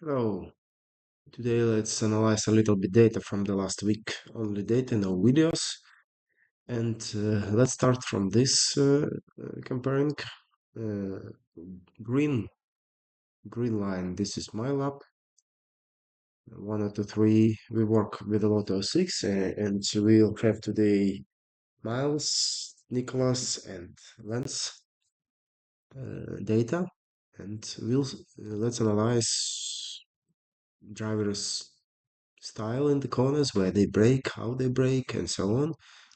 Hello. Today let's analyze a little bit data from the last week. Only data, no videos. And let's start from this comparing uh, green green line. This is my lab. 1 out of 3. We work with a Lo206, and we'll have today Myles, Nicholas, and Lens data. And let's analyze drivers style in the corners, where they break, how they break, and so on.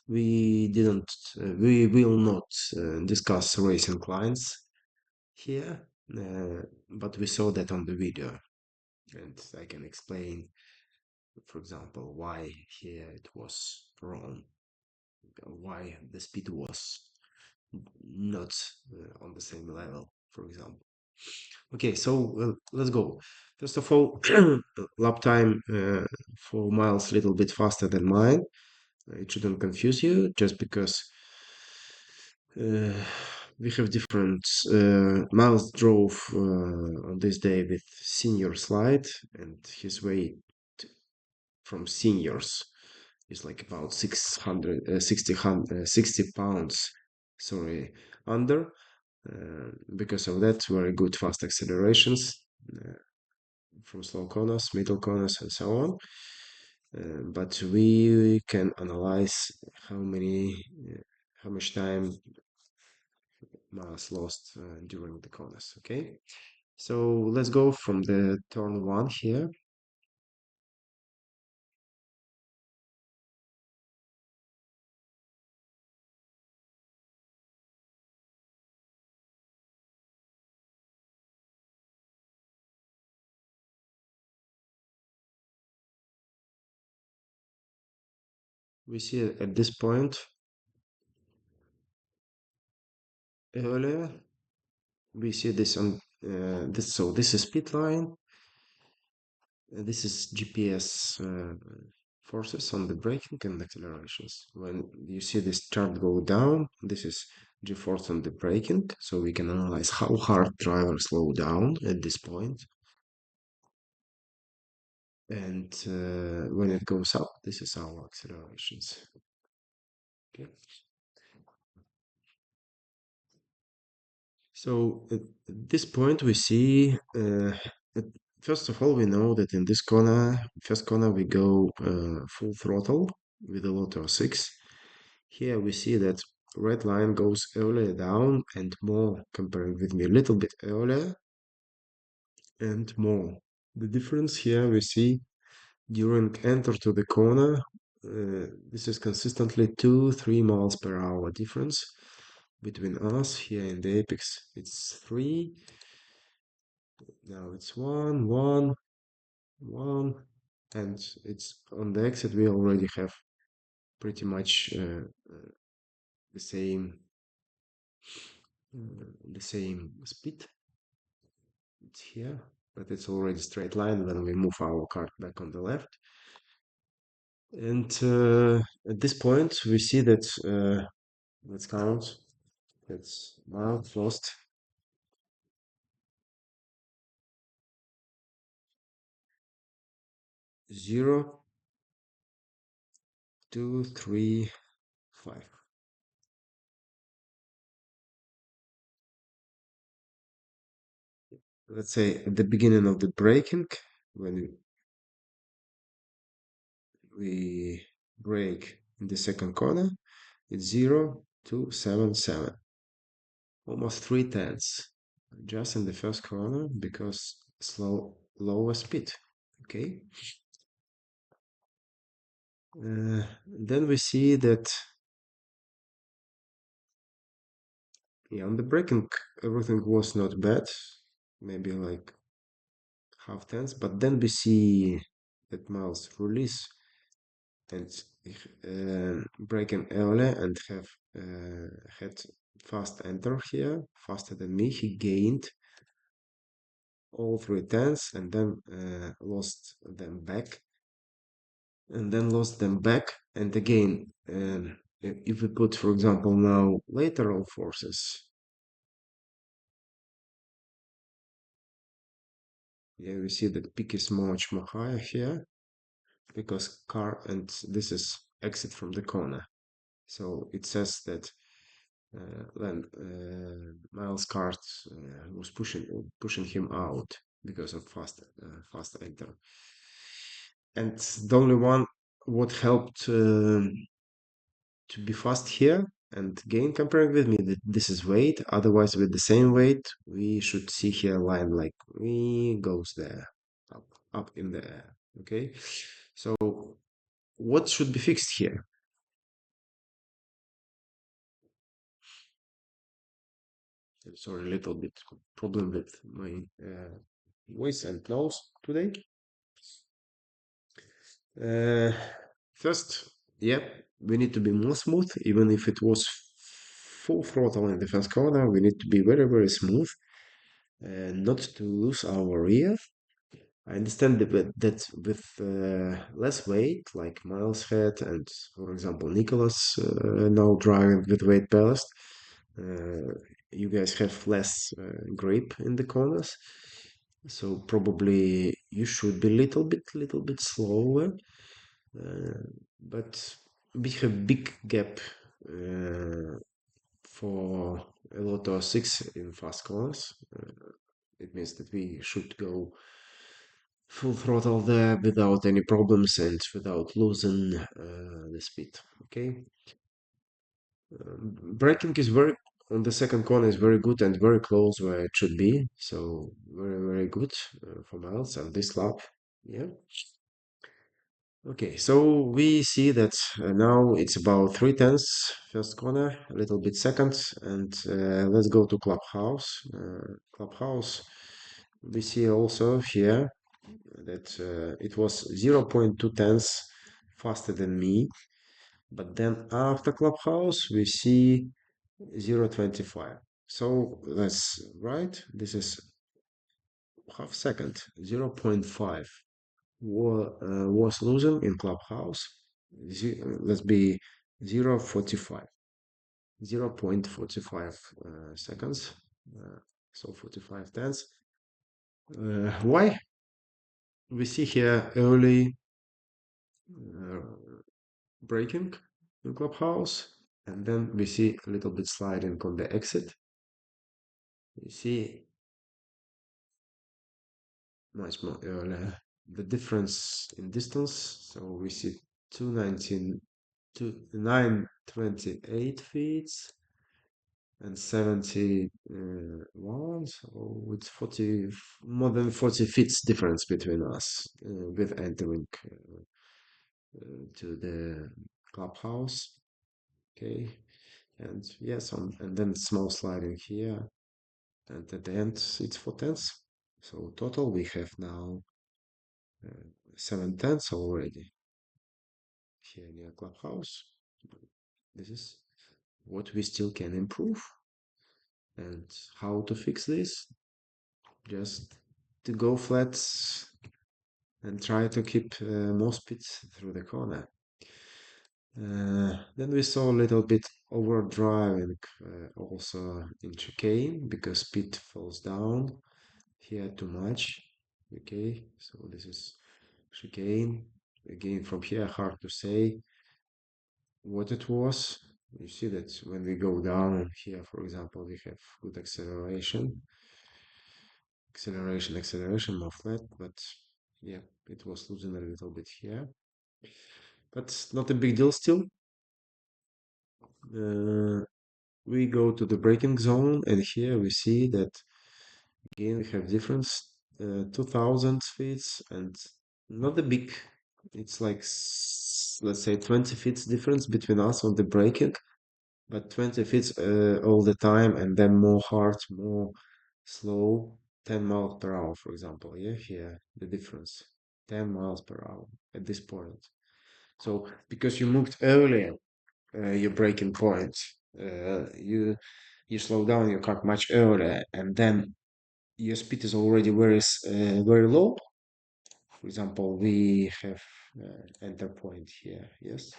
We didn't, we will not discuss racing lines here, but we saw that on the video, and I can explain, for example, why here it was wrong, why the speed was not on the same level, for example. Okay, so let's go. First of all, lap time for Miles a little bit faster than mine. It shouldn't confuse you just because uh, we have different. Miles drove on this day with senior slide, and his weight from seniors is like about 60 pounds, sorry, under. Because of that, very good fast accelerations from slow corners, middle corners, and so on. But we can analyze how much time Mars lost during the corners. Okay, so let's go from the turn one here. We see at this point earlier. We see this on this. So this is pit line. This is GPS forces on the braking and accelerations. When you see this chart go down, this is G-force on the braking, so we can analyze how hard drivers slow down at this point. And when it goes up, this is our accelerations. Okay. So at this point, we see, first of all, we know that in this corner, first corner, we go full throttle with a Lo206. Here we see that red line goes earlier down and more, comparing with me a little bit earlier and more. The difference here we see during enter to the corner, this is consistently 2-3 miles per hour difference between us. Here in the apex it's 3, now it's 1, and it's on the exit we already have pretty much the same speed. It's here, but it's already straight line when we move our cart back on the left. And at this point, we see that, let's count, it's Miles lost 0, 2, 3, 5. Let's say at the beginning of the braking, when we brake in the second corner, it's 0, 2, 7, 7. Almost 3/10 just in the first corner because lower speed. Okay. Then we see that, yeah, on the braking everything was not bad, maybe like half tenths, but then we see that Miles release and braking early and have had fast enter here, faster than me. He gained all 3/10 and then lost them back, and again, if we put, for example, now lateral forces, Yeah, we see that peak is much more higher here because car and this is exit from the corner. So it says that when Miles' car was pushing him out because of fast enter. And the only one what helped to be fast here and gain comparing with me that this is weight. Otherwise, with the same weight, we should see here a line like we goes there, up, up in the air. Okay, so what should be fixed here? Sorry, a little bit problem with my voice and nose today. Uh, First, yeah, we need to be more smooth, even if it was full throttle in the first corner. We need to be very, very smooth and not to lose our rear. I understand that with less weight, like Miles had, and for example, Nicholas now driving with weight ballast, uh, you guys have less grip in the corners. So probably you should be little bit slower. Uh, but we have big gap uh, for a Lo206 in fast corners. It means that we should go full throttle there without any problems and without losing the speed. Okay, braking is very on the second corner is very good and very close where it should be. So very good for Miles and this lap. Yeah. Okay, so we see that now it's about 3/10 first corner, a little bit second, and let's go to Clubhouse. Clubhouse, we see also here that it was 0.2 tenths faster than me, but then after Clubhouse we see 0.25. So that's right. This is half second, 0.5 was losing in Clubhouse. Let's be 0.45, 0.45 seconds. So 45 tenths. Why? We see here early uh, braking in Clubhouse, and then we see a little bit sliding on the exit. You see much more earlier. The difference in distance, so we see 219 to 928 feet and 71, so it's 40 more than 40 feet difference between us with entering to the clubhouse. Okay, and yes, and then small sliding here, and at the end it's 4 tenths. So total we have now 7 tenths already here near clubhouse. This is what we still can improve. And how to fix this? Just to go flat and try to keep more speed through the corner. Then we saw a little bit overdriving also in chicane because speed falls down here too much. Okay, so this is chicane. Again, from here, hard to say what it was. You see that when we go down here, for example, we have good acceleration, more flat, but yeah, it was losing a little bit here, but not a big deal still. Uh, we go to the braking zone, and here we see that again we have difference, 2000 feet, and not a big. It's like let's say 20 feet difference between us on the braking, but 20 feet all the time, and then more hard, more slow, 10 miles per hour, for example. Yeah, here the difference, 10 miles per hour at this point. So because you moved earlier, your braking point, you slow down your car much earlier, and then your speed is already very low. For example, we have enter point here. Yes.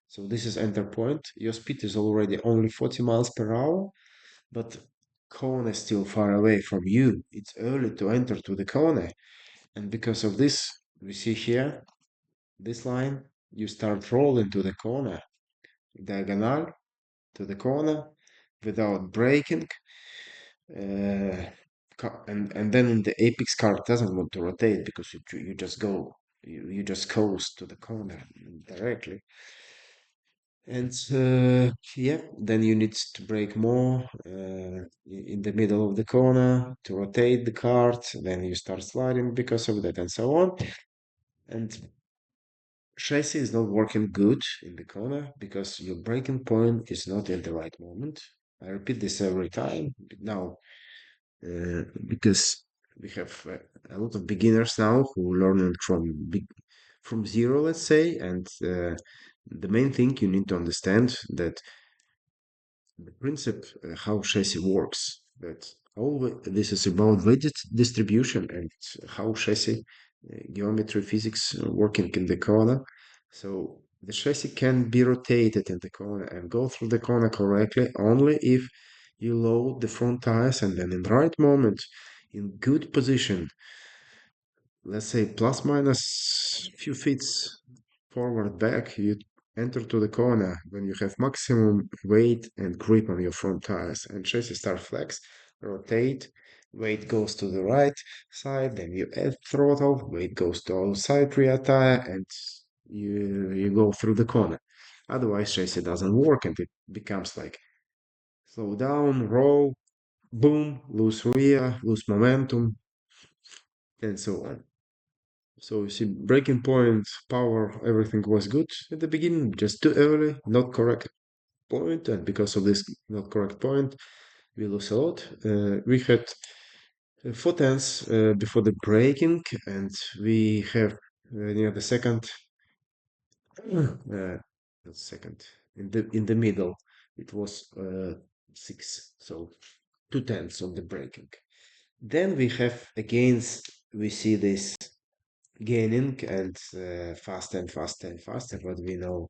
So this is enter point. Your speed is already only 40 miles per hour, but corner is still far away from you. It's early to enter to the corner. And because of this, we see here, this line, you start rolling to the corner, diagonal to the corner without braking. Uh, and then in the apex car doesn't want to rotate because you just go, you just coast to the corner directly. And yeah, then you need to brake more in the middle of the corner to rotate the cart. Then you start sliding because of that, and so on. And chassis is not working good in the corner because your braking point is not in the right moment. I repeat this every time. Now, because we have a lot of beginners now who learn from zero, let's say, and the main thing you need to understand that the principle how chassis works. That all this is about weight distribution and how chassis geometry physics working in the corner. So the chassis can be rotated in the corner and go through the corner correctly only if you load the front tires and then in the right moment, in good position, let's say plus minus few feet forward back, you enter to the corner when you have maximum weight and grip on your front tires and chassis start flex, rotate, weight goes to the right side, then you add throttle, weight goes to outside rear tire and you go through the corner. Otherwise chassis doesn't work and it becomes like slow down, roll, boom, lose rear, lose momentum, and so on. So you see, breaking point, power, everything was good at the beginning, just too early, not correct point, and because of this not correct point, we lose a lot. We had 4 tenths before the braking, and we have near the second, not second, in the middle, it was 6, so 2 tenths on the braking. Then we have against we see this gaining and faster and faster and faster, but we know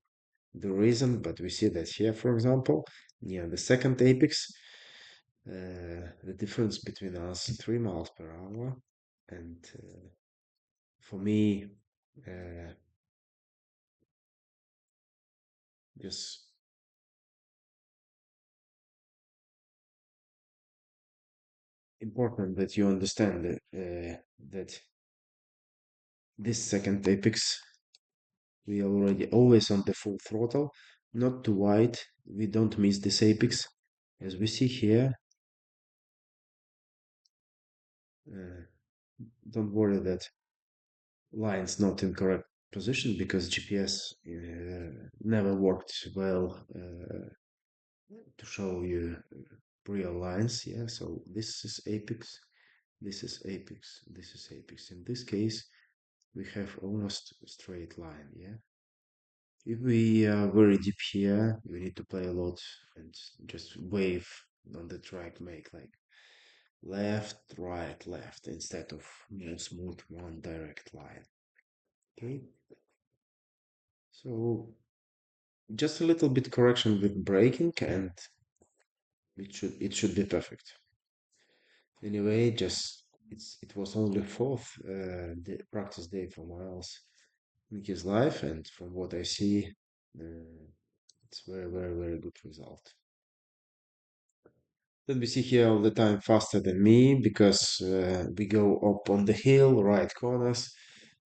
the reason, but we see that here, for example, near the second apex, the difference between us 3 miles per hour, and for me, uh, just important that you understand that this second apex, we already always on the full throttle, not too wide, we don't miss this apex, as we see here. Uh, don't worry that line's not in correct position because GPS never worked well to show you real lines. Yeah, so this is apex, this is apex, this is apex. In this case, we have almost a straight line. Yeah. If we are very deep here, we need to play a lot and just wave on the track, make like left, right, left instead of more smooth one direct line. Okay. So just a little bit correction with braking and it should be perfect. Anyway, just it was only fourth practice day for Miles in his life, and from what I see, it's very very very good result. Then we see here all the time faster than me because we go up on the hill, right corners,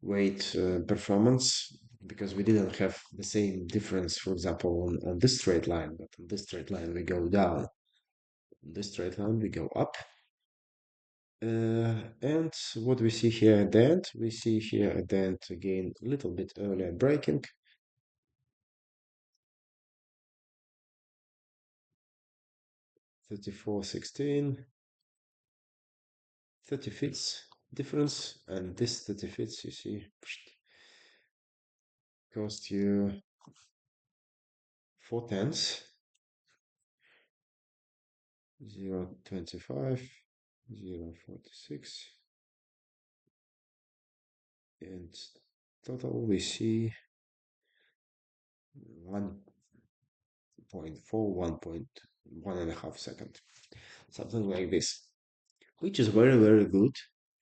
weight performance, because we didn't have the same difference, for example, on this straight line, but on this straight line we go down. On this straight line we go up. And what we see here at the end, we see here at the end again a little bit earlier braking. 34.16, 30 feet difference, and this 30 feet you see cost you 4 tenths, 0.25, 0.46, and total we see 1.4, 1.1.5 second, something like this, which is very, very good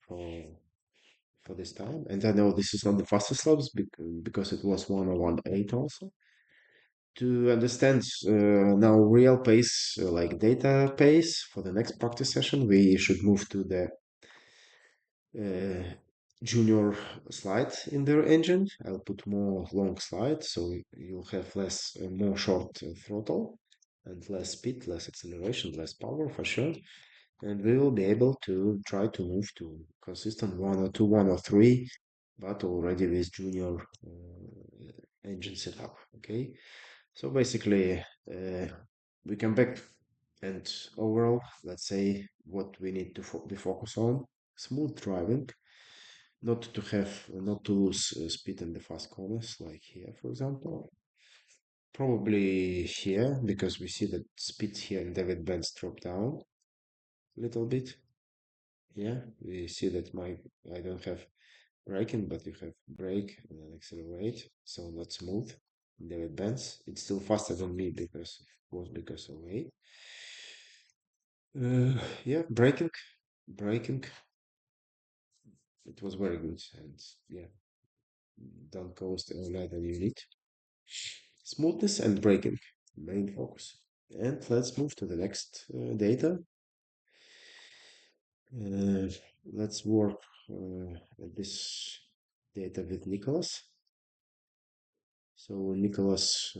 for for this time. And I know this is not the fastest laps because it was 1:08 also. To understand now real pace, like data pace for the next practice session, we should move to the uh, junior slide in their engine. I'll put more long slide so you'll have less, more short throttle and less speed, less acceleration, less power for sure. And we will be able to try to move to consistent 102, 103, but already with junior engine setup. Okay, so basically we come back and overall, let's say what we need to be focused on: smooth driving, not to lose speed in the fast corners, like here, for example. Probably here, because we see that speed here in David Benz drop down a little bit. Yeah, we see that I don't have braking, but you have brake and then accelerate, so not smooth. David Benz, it's still faster than me because of weight. Yeah, braking, it was very good, and yeah, don't coast earlier than you need. Smoothness and braking, main focus. And let's move to the next data. Uh, let's work at this data with Nicholas. So Nicholas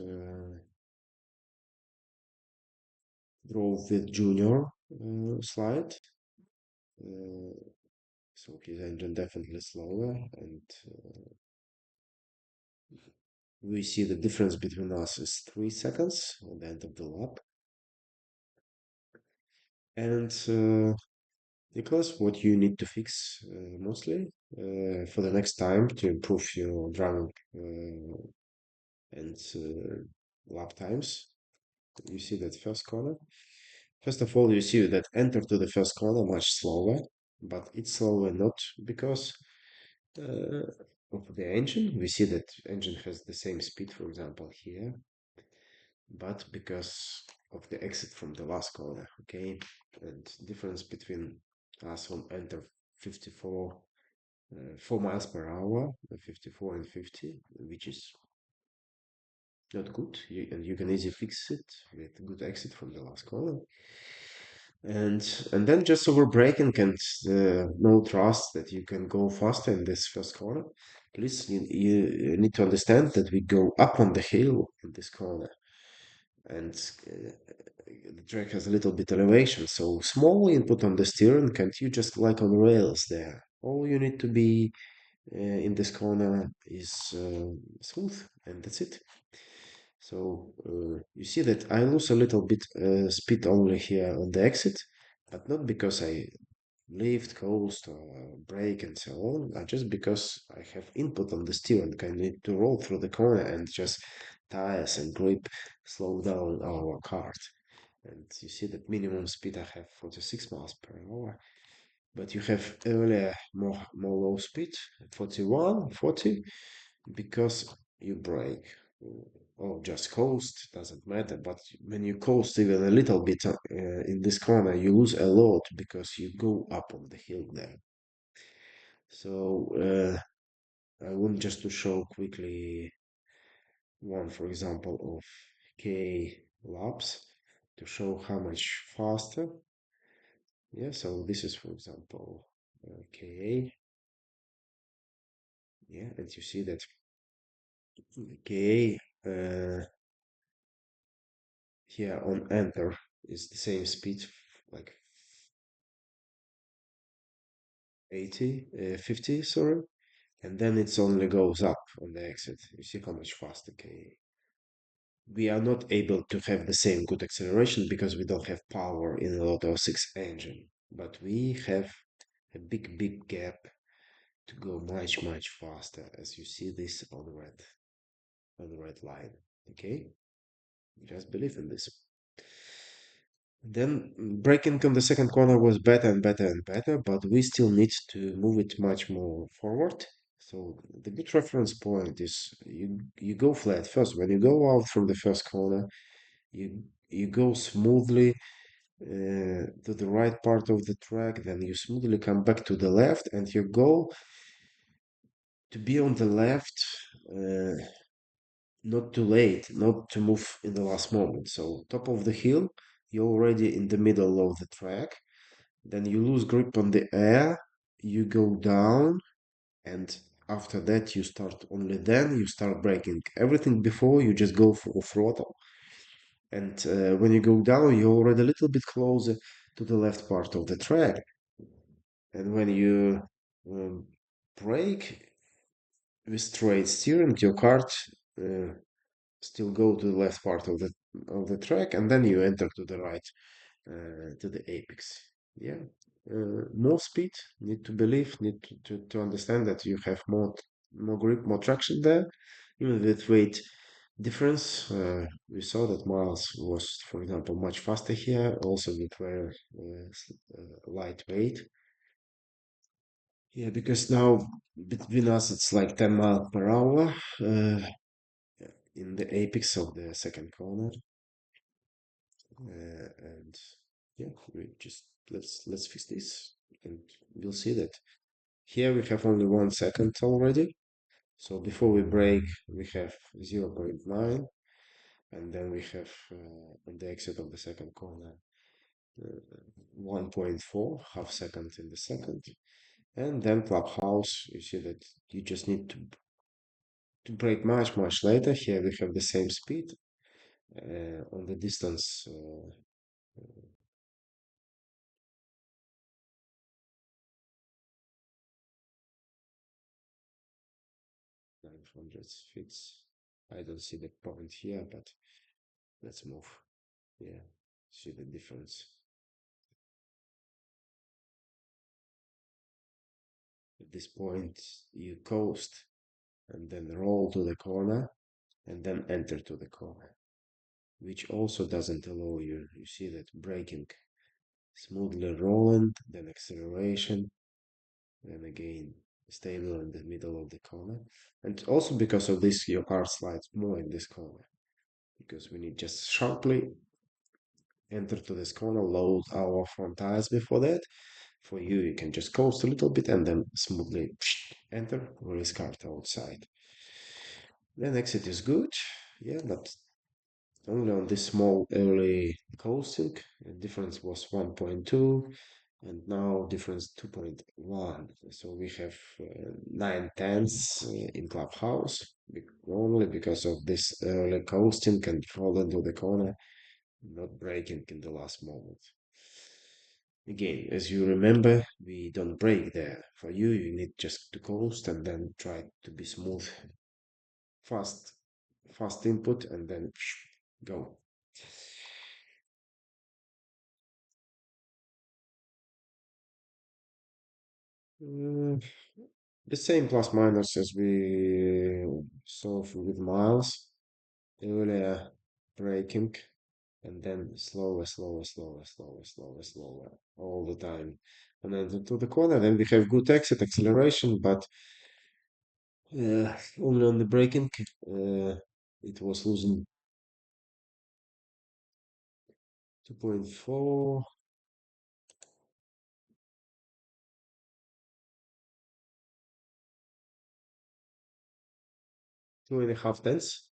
drove with Junior slide. Uh, so his engine definitely slower, and we see the difference between us is 3 seconds at the end of the lap. And Nicholas, what you need to fix mostly for the next time to improve your driving and lap times. You see that first corner. First of all, you see that enter to the first corner much slower, but it's slower not because uh, of the engine. We see that engine has the same speed, for example, here, but because of the exit from the last corner, okay? And difference between us on enter 54, 4 miles per hour, 54 and 50, which is not good. And you can easily fix it with good exit from the last corner. And then just over braking and no trust that you can go faster in this first corner. Please, you need to understand that we go up on the hill in this corner, and the track has a little bit elevation, so small input on the steering, and you just like on rails there. All you need to be in this corner is smooth, and that's it. So you see that I lose a little bit speed only here on the exit, but not because I lift, coast, or brake and so on, just because I have input on the steering. I need to roll through the corner and just tires and grip slow down our cart. And you see that minimum speed I have 46 miles per hour, but you have earlier more low speed, 41, 40, because you brake or just coast, doesn't matter. But when you coast even a little bit in this corner, you lose a lot because you go up on the hill there. So I want just to show quickly one, for example, of K laps to show how much faster. Yeah, so this is, for example, KA. Yeah, and you see that KA here on enter is the same speed, like 80, 50, sorry. And then it's only goes up on the exit. You see how much faster KA. We are not able to have the same good acceleration because we don't have power in a Lo206 engine. But we have a big gap to go much faster, as you see this on the red line. Okay, just believe in this. Then braking on the second corner was better and better, but we still need to move it much more forward. So the good reference point is you go flat first. When you go out from the first corner, you go smoothly to the right part of the track, then you smoothly come back to the left, and you go to be on the left, uh, not too late, not to move in the last moment. So top of the hill, you're already in the middle of the track. Then you lose grip on the air, you go down, and after that you start only then you start braking. Everything before you just go full throttle. And when you go down, you're already a little bit closer to the left part of the track. And when you um, brake with straight steering, your kart uh, still go to the left part of the track, and then you enter to the right to the apex. Yeah, more speed. Need to believe. Need to understand that you have more grip, more traction there. Even with weight difference, we saw that Miles was, for example, much faster here. Also with very lightweight. Yeah, because now between us it's like 10 miles per hour in the apex of the second corner. And yeah, we just let's fix this, and we'll see that here we have only 1 second already. So before we break, we have 0.9, and then we have on the exit of the second corner 1.4, half second in the second, and then clubhouse. You see that you just need to break much later. Here we have the same speed on the distance. 900 feet. I don't see the point here, but let's move. Yeah, see the difference. At this point, you coast and then roll to the corner and then enter to the corner, which also doesn't allow you. You see that braking, smoothly rolling, then acceleration, then again stable in the middle of the corner. And also because of this, your car slides more in this corner because we need just sharply enter to this corner, load our front tires before that. For you, you can just coast a little bit and then smoothly enter, release cart outside. Then exit is good, yeah, but only on this small early coasting. The difference was 1.2 and now difference 2.1. So we have 9 tenths in clubhouse, only because of this early coasting and fall into the corner, not braking in the last moment. Again, as you remember, we don't brake there. For you, you need just to coast and then try to be smooth, fast, fast input, and then go. Uh, the same plus minus as we saw with Miles earlier, braking and then slower all the time. And then to the corner, then we have good exit acceleration, but only on the braking, it was losing 2.4, 2.5 tenths,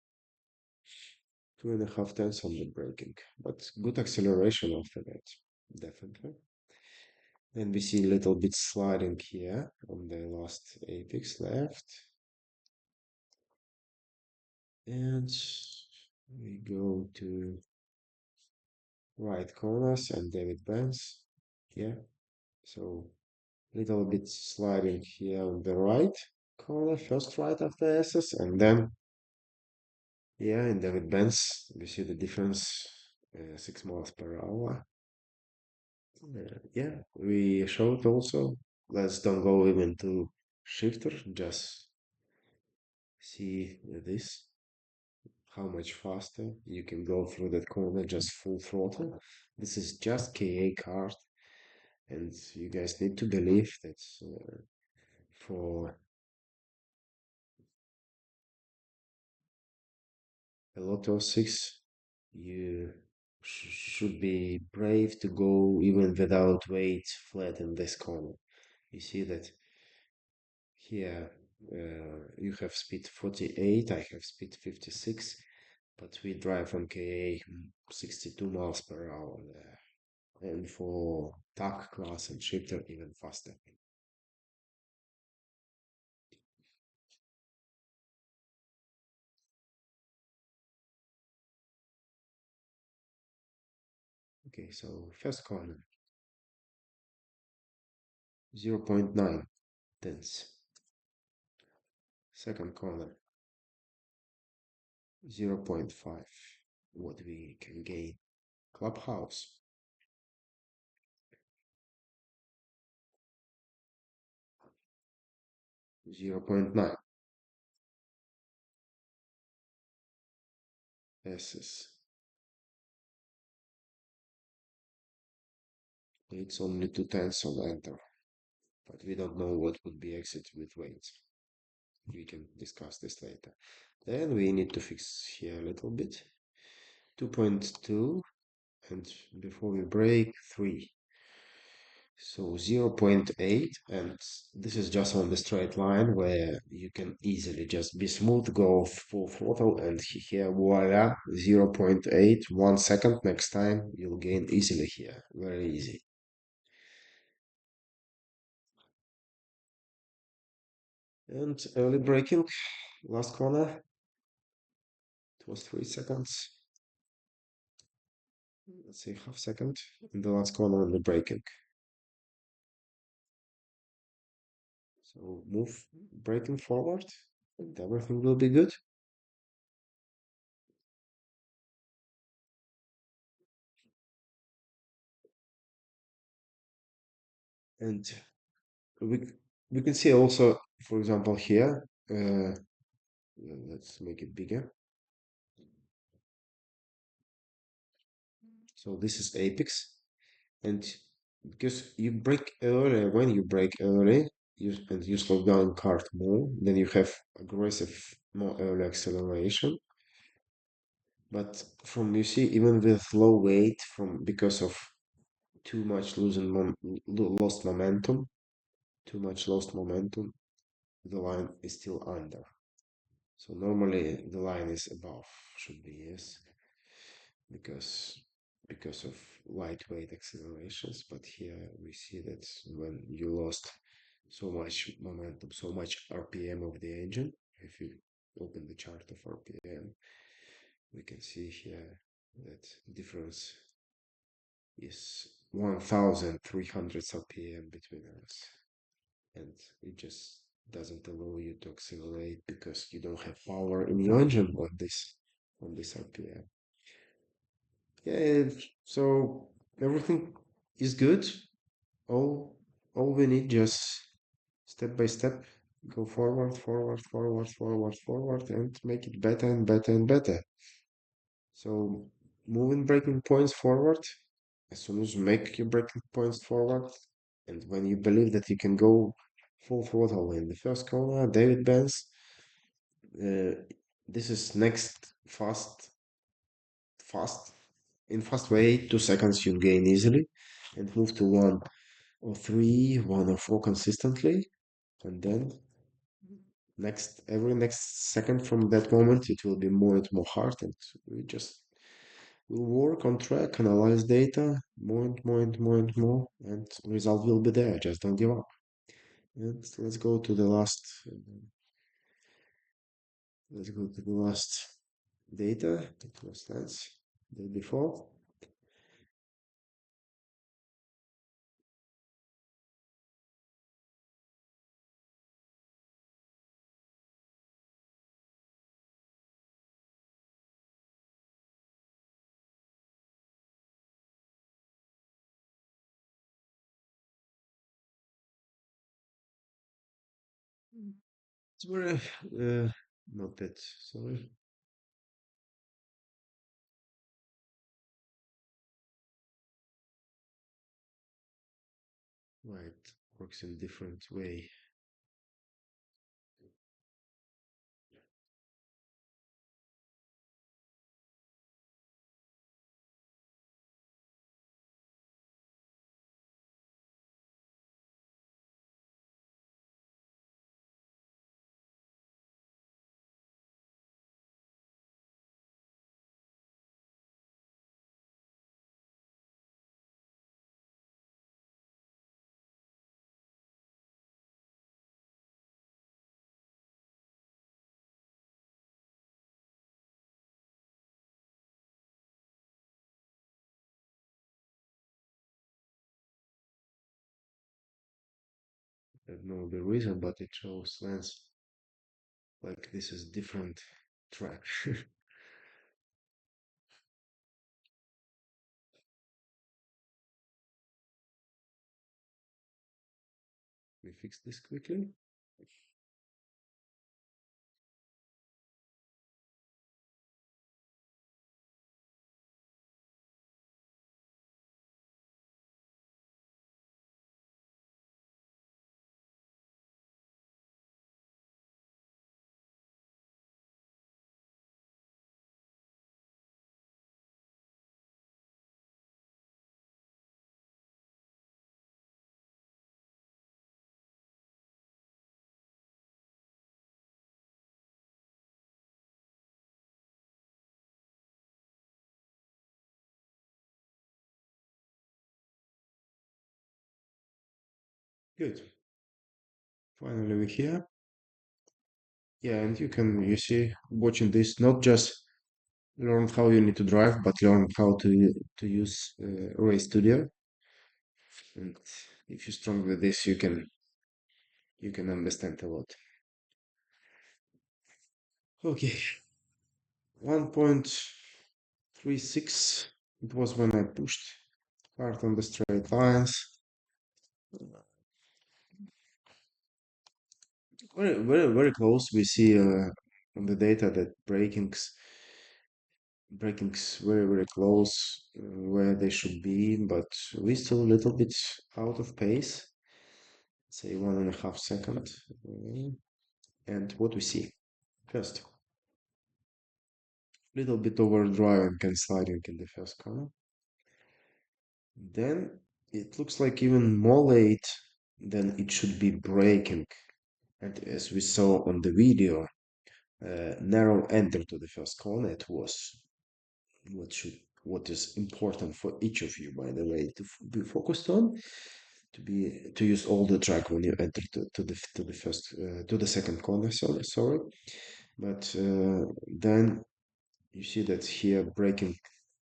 2.5 tenths on the braking, but good acceleration after that, definitely. And we see a little bit sliding here on the last apex left. And we go to right corners and David bends. Yeah, so little bit sliding here on the right corner, first right after SS, and then yeah, in David bends, we see the difference 6 miles per hour. Yeah, we showed also. Let's don't go even to shifter, just see this, how much faster you can go through that corner just full throttle. This is just KA card, and you guys need to believe that for a Lo206, you should be brave to go even without weight flat in this corner. You see that here You have speed 48, I have speed 56, but we drive on KA 62 miles per hour there. And for TAC class and shifter, even faster. Okay, so first corner, 0.9 tenths. Second corner, 0.5. What we can gain. Clubhouse, 0.9. S's. It's only 2 tenths on enter, but we don't know what would be exit with weights. We can discuss this later. Then we need to fix here a little bit. 2.2, and before we break, 3. So 0.8, and this is just on the straight line where you can easily just be smooth, go full throttle, and here, voila, 0.8, 1 second. Next time you'll gain easily here, very easy. And early braking, last corner, it was 3 seconds. Let's say half second in the last corner on the braking. So move braking forward, and everything will be good. And we we can see also, for example, here. Let's make it bigger. So this is apex, and because you brake early, when you brake early, and you slow down kart more, then you have aggressive, more early acceleration. But from you see, even with low weight, from because of too much lost momentum, too much lost momentum, the line is still under. So normally the line is above, should be yes, because because of lightweight accelerations. But here we see that when you lost so much momentum, so much RPM of the engine, if you open the chart of RPM, we can see here that difference is 1300 RPM between us, and it just doesn't allow you to accelerate because you don't have power in your engine on this RPM. Yeah, so everything is good. All all we need just step by step go forward, forward, forward, forward, forward, and make it better and better and better. So moving breaking points forward, as soon as you make your breaking points forward, and when you believe that you can go full throttle in the first corner, David Benz, uh, this is next fast, in fast way, 2 seconds you gain easily, and move to 103, 104 consistently, and then every next second from that moment, it will be more and more hard, and we just will work on track, analyze data more and more and more and more, and result will be there. Just don't give up. And let's go to the last. Let's go to the last data. It was that's the before. It's very not that. Sorry. Right. Works in different way. I don't know the reason, but it shows lens like this is different track. We fix this quickly. Good. Finally, we're here. Yeah, and you see, watching this, not just learn how you need to drive, but learn how to use Ray Studio. And if you're strong with this, you can understand a lot. Okay, 1.36. It was when I pushed hard on the straight lines. Very, very, very close. We see on the data that breaking's very, very close where they should be, but we still a little bit out of pace. Say 1.5 second. And what we see first, little bit overdriving and sliding in the first corner. Then it looks like even more late than it should be braking. And as we saw on the video, narrow enter to the first corner, it was what is important for each of you, by the way, to be focused on, to use all the track when you enter to the first to the second corner. Sorry, but then you see that here braking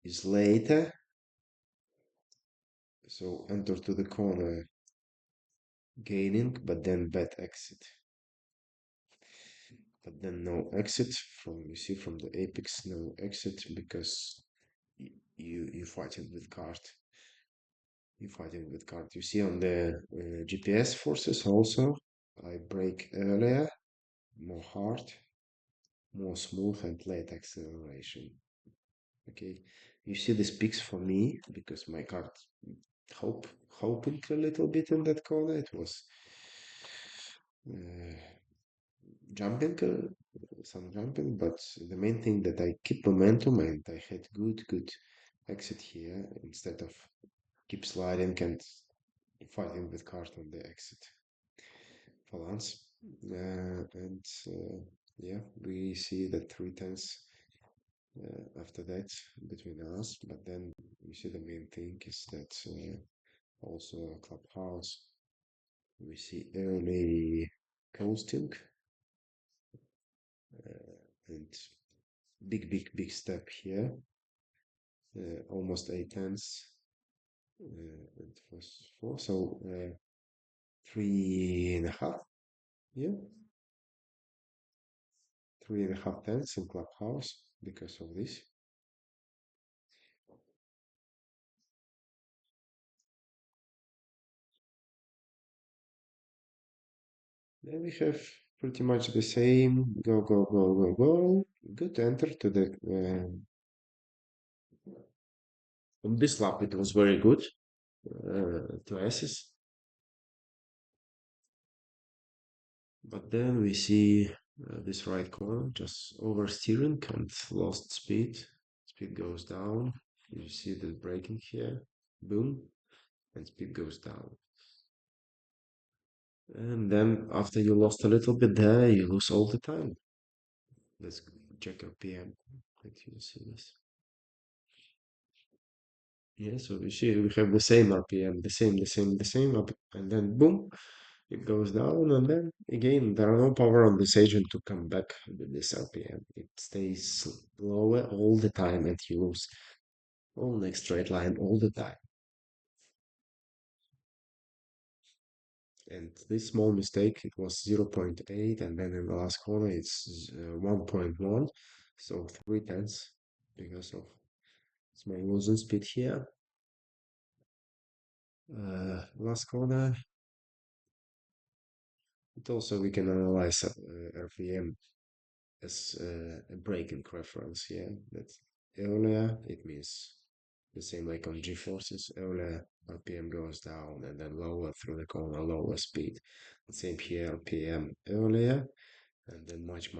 is later, so enter to the corner gaining, but then bad exit, but then no exit from you see from the apex, no exit because you fighting with cart. You're fighting with cart. You see on the GPS forces also. I brake earlier, more hard, more smooth and late acceleration. Okay, you see this peaks for me because my cart hoping a little bit in that corner. It was uh, jumping, some jumping, but the main thing that I keep momentum and I had good exit here instead of keep sliding and fighting with cart on the exit. Balance. And yeah, we see that 3 tenths after that between us, but then we see the main thing is that also Clubhouse, we see early coasting and big step here, almost 8 tenths. It was four, so 3.5, yeah, 3.5 tenths in Clubhouse because of this. Then we have pretty much the same go. Good enter to the on this lap it was very good to assist, but then we see this right corner just oversteering and lost speed. Speed goes down. You see the braking here, boom, and speed goes down. And then after you lost a little bit there, you lose all the time. Let's check your PM. Let you see this. Yeah, so we see we have the same RPM, the same, and then boom, it goes down, and then again, there are no power on this agent to come back with this RPM. It stays lower all the time, and you lose all next straight line all the time. And this small mistake, it was zero point 0.8, and then in the last corner, it's 1.1. So 3 tenths because of small losing speed here. Last corner, and also we can analyze RPM as a breaking reference here. That earlier it means the same like on G-forces. Earlier RPM goes down and then lower through the corner, lower speed. The same here, RPM earlier and then much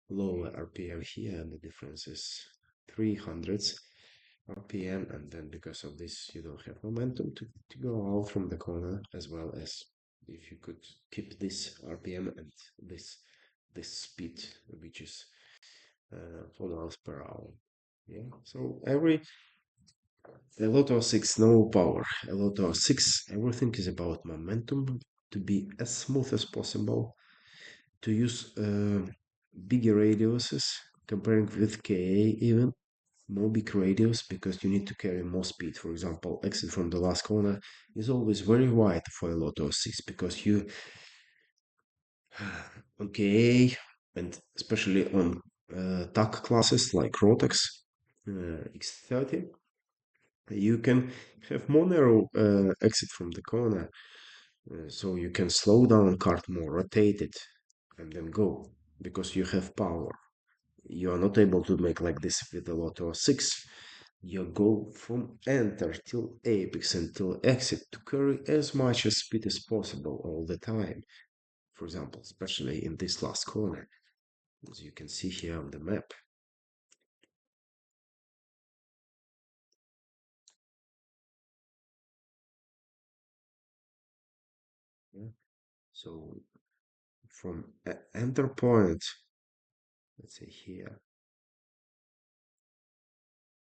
lower RPM here, and the difference is 300s RPM, and then because of this you don't have momentum to go out from the corner, as well as if you could keep this RPM and this speed, which is 4 miles per hour. Yeah, so a Lo206 no power. A Lo206, everything is about momentum, to be as smooth as possible, to use bigger radiuses, comparing with KA even, more big radius, because you need to carry more speed. For example, exit from the last corner is always very wide for a Lo206, because you on KA, and especially on TAC classes like Rotax X30, you can have more narrow exit from the corner, so you can slow down cart more, rotate it, and then go, because you have power. You are not able to make like this with the Lo206. You go from enter till apex and till exit to carry as much as speed as possible all the time. For example, especially in this last corner, as you can see here on the map. Yeah. So from enter point, let's say here,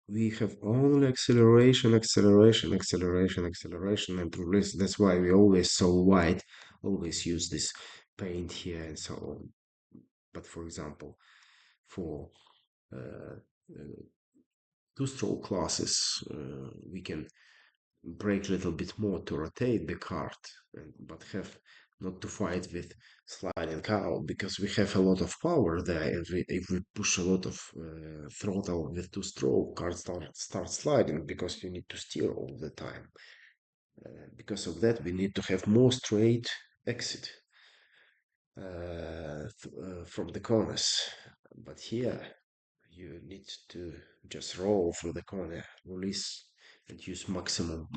we have only acceleration, acceleration, acceleration, acceleration, and release. That's why we always so wide, always use this paint here and so on. But for example, for uh, uh, two-stroke classes, we can brake a little bit more to rotate the cart, but have not to fight with sliding out, because we have a lot of power there. And if we push a lot of throttle with two-stroke, cart starts sliding, because you need to steer all the time. Because of that, we need to have more straight exit from the corners. But here, you need to just roll through the corner, release, and use maximum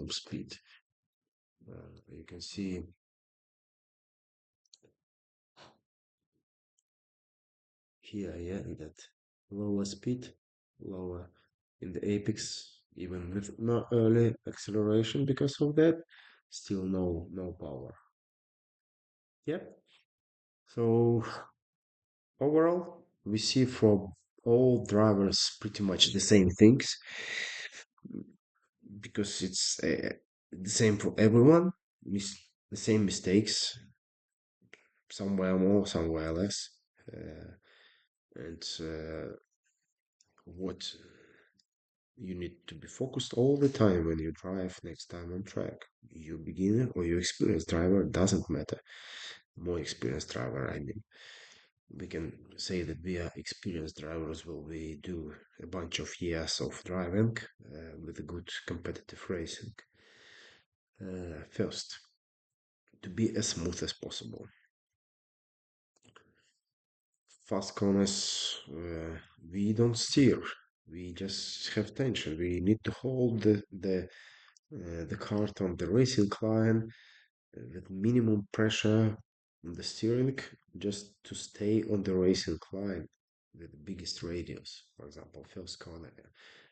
speed. You can see here, yeah, that lower speed, lower in the apex, even with no early acceleration. Because of that, still no power. Yep. So overall, we see from all drivers pretty much the same things, because it's the same for everyone. The same mistakes, somewhere more, somewhere less. And what you need to be focused all the time when you drive next time on track. You beginner or you experienced driver, doesn't matter. More experienced driver, I mean. We can say that we are experienced drivers will we do a bunch of years of driving with a good competitive racing. First, to be as smooth as possible. Fast corners, we don't steer. We just have tension. We need to hold the cart on the racing line with minimum pressure on the steering, just to stay on the racing line with the biggest radius. For example, first corner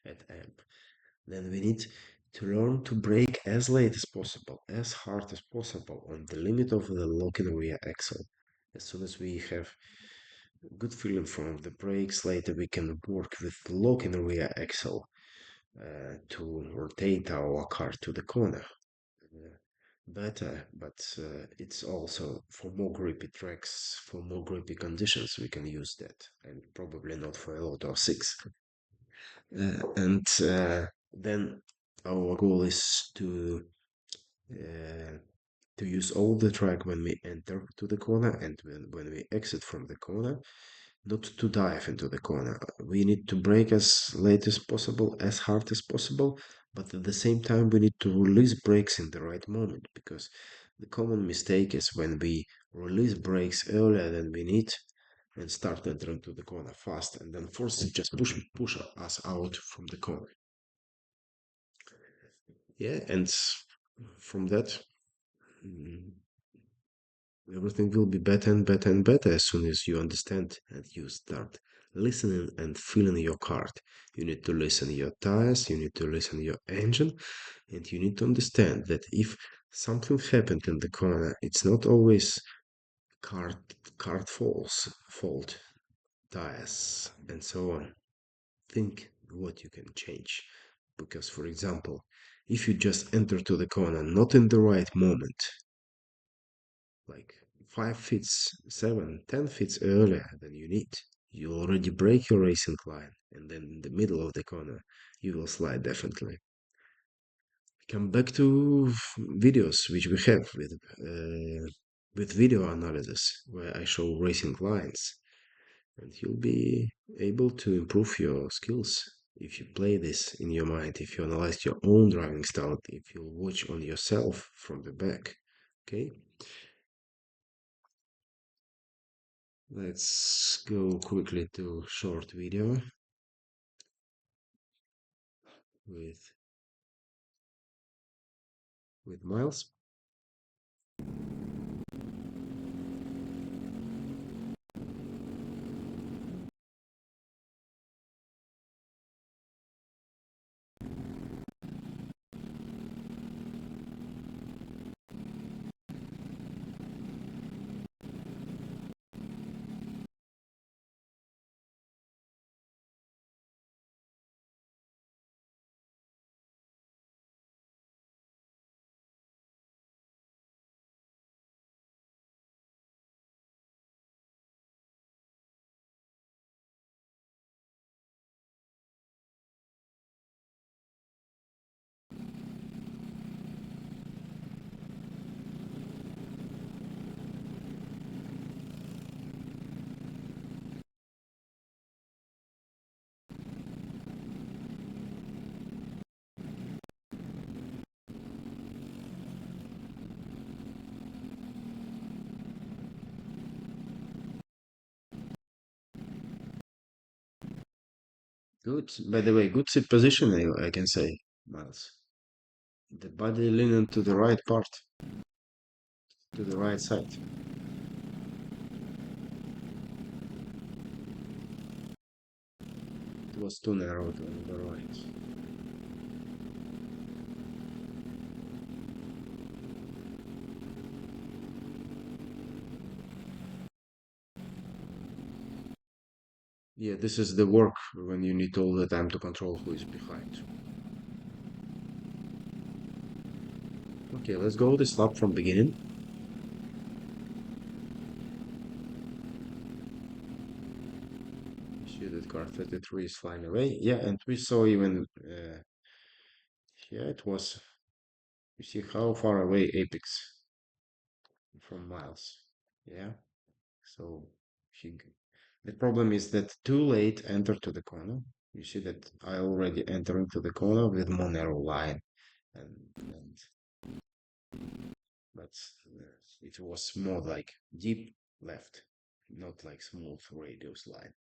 at amp. Then we need to learn to brake as late as possible, as hard as possible, on the limit of the locking rear axle. As soon as we have good feeling from the brakes, later we can work with the locking rear axle to rotate our car to the corner better. But it's also for more grippy tracks, for more grippy conditions, we can use that, and probably not for a Lo206. And then our goal is to uh, to use all the track when we enter to the corner and when we exit from the corner, not to dive into the corner. We need to brake as late as possible, as hard as possible, but at the same time, we need to release brakes in the right moment because the common mistake is when we release brakes earlier than we need and start entering to the corner fast, and then force it just push us out from the corner. Yeah, and from that, mm, everything will be better and better and better as soon as you understand and you start listening and feeling your car. You need to listen your tires, you need to listen your engine, and you need to understand that if something happened in the corner, it's not always cart fault, tires, and so on. Think what you can change. Because, for example, if you just enter to the corner not in the right moment, like 5 feet, 7, 10 feet earlier than you need, you already break your racing line, and then in the middle of the corner, you will slide definitely. Come back to videos which we have with video analysis, where I show racing lines, and you'll be able to improve your skills if you play this in your mind, if you analyze your own driving style, if you watch on yourself from the back. Okay, let's go quickly to short video with Myles. Good. By the way, good seat position, I can say, Myles. The body leaning to the right part, to the right side. It was too narrow to the right. Yeah, this is the work when you need all the time to control who is behind. Okay, let's go this lap from beginning. You see that car 33 is flying away. Yeah, and we saw even, yeah, it was, you see how far away Apex from Miles. Yeah, so he, the problem is that too late enter to the corner. You see that I already entering to the corner with more narrow line, and but it was more like deep left, not like smooth radius line.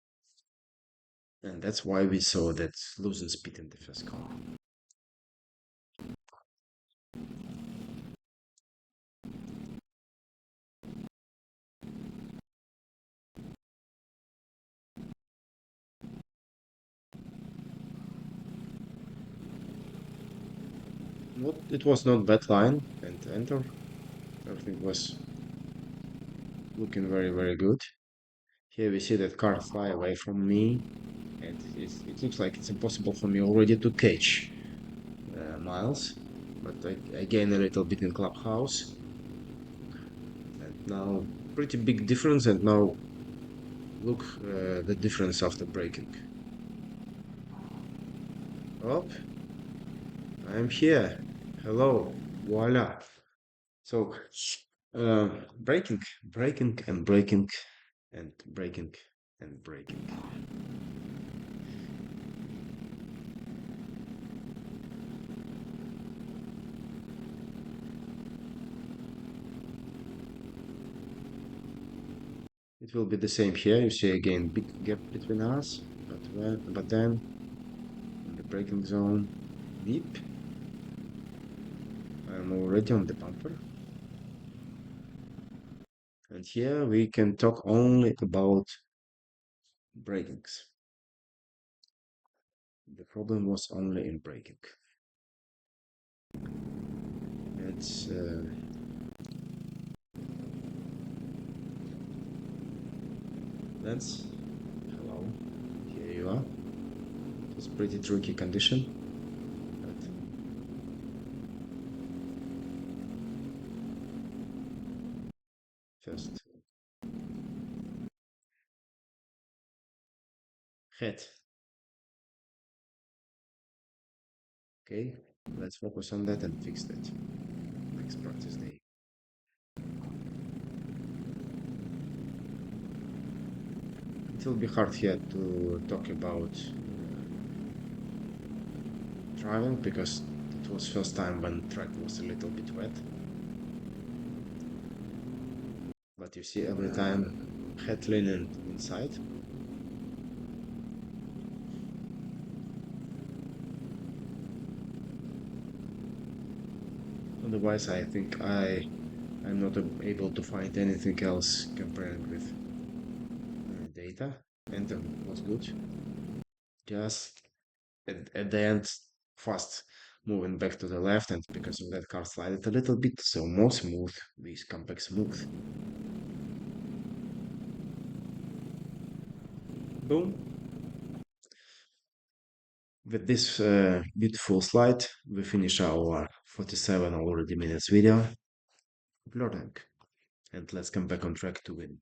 And that's why we saw that losing speed in the first car. It was not bad line and enter. Everything was looking very, very good. Here we see that car fly away from me, and it looks like it's impossible for me already to catch Miles. But I gain a little bit in clubhouse, and now pretty big difference. And now look the difference after braking. Oh, I'm here. Hello, voila. So, braking, braking, and braking, and braking, and braking. It will be the same here. You see again big gap between us, but then in the braking zone, deep. I'm already on the bumper, and here we can talk only about brakings. The problem was only in braking. It's That's hello. Here you are. It's pretty tricky condition, but first head. Okay, let's focus on that and fix that next practice day. It will be hard here to talk about driving because it was first time when track was a little bit wet. But you see every time head leaning inside. Otherwise, I think I'm not able to find anything else comparing with data. And was good. Just at the end, fast moving back to the left, and because of that, car slided a little bit, so more smooth. This compact smooth. Boom. With this beautiful slide, we finish our 47 already minutes video of learning. And let's come back on track to win.